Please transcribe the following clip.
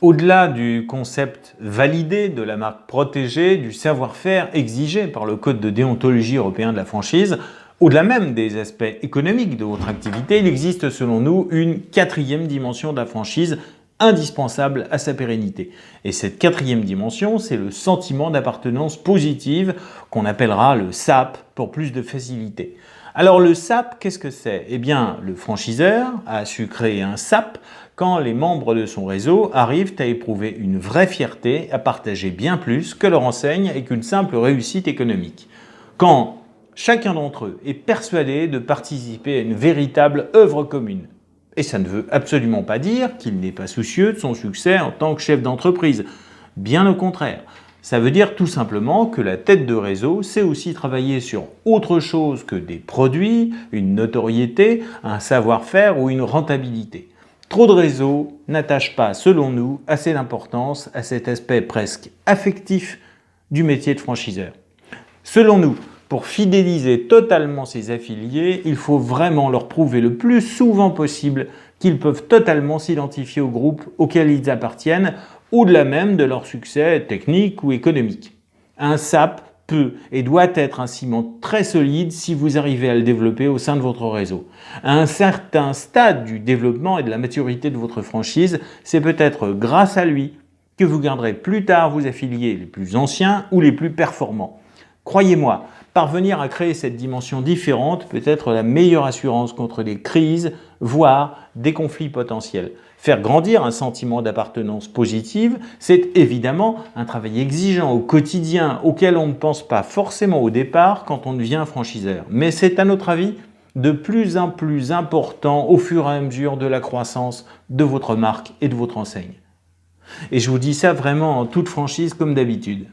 Au-delà du concept validé de la marque protégée, du savoir-faire exigé par le Code de déontologie européen de la franchise, au-delà même des aspects économiques de votre activité, il existe selon nous une quatrième dimension de la franchise indispensable à sa pérennité. Et cette quatrième dimension, c'est le sentiment d'appartenance positive qu'on appellera le SAP pour plus de facilité. Alors le SAP, qu'est-ce que c'est? Eh bien, le franchiseur a su créer un SAP quand les membres de son réseau arrivent à éprouver une vraie fierté à partager bien plus que leur enseigne et qu'une simple réussite économique. Quand chacun d'entre eux est persuadé de participer à une véritable œuvre commune. Et ça ne veut absolument pas dire qu'il n'est pas soucieux de son succès en tant que chef d'entreprise. Bien au contraire. Ça veut dire tout simplement que la tête de réseau sait aussi travailler sur autre chose que des produits, une notoriété, un savoir-faire ou une rentabilité. Trop de réseaux n'attachent pas, selon nous, assez d'importance à cet aspect presque affectif du métier de franchiseur. Selon nous, pour fidéliser totalement ses affiliés, il faut vraiment leur prouver le plus souvent possible qu'ils peuvent totalement s'identifier au groupe auquel ils appartiennent, au-delà même de leur succès technique ou économique. Un SAP peut et doit être un ciment très solide si vous arrivez à le développer au sein de votre réseau. À un certain stade du développement et de la maturité de votre franchise, c'est peut-être grâce à lui que vous garderez plus tard vos affiliés les plus anciens ou les plus performants. Croyez-moi, parvenir à créer cette dimension différente peut être la meilleure assurance contre les crises, voire des conflits potentiels. Faire grandir un sentiment d'appartenance positive, c'est évidemment un travail exigeant au quotidien auquel on ne pense pas forcément au départ quand on devient franchiseur. Mais c'est à notre avis de plus en plus important au fur et à mesure de la croissance de votre marque et de votre enseigne. Et je vous dis ça vraiment en toute franchise comme d'habitude.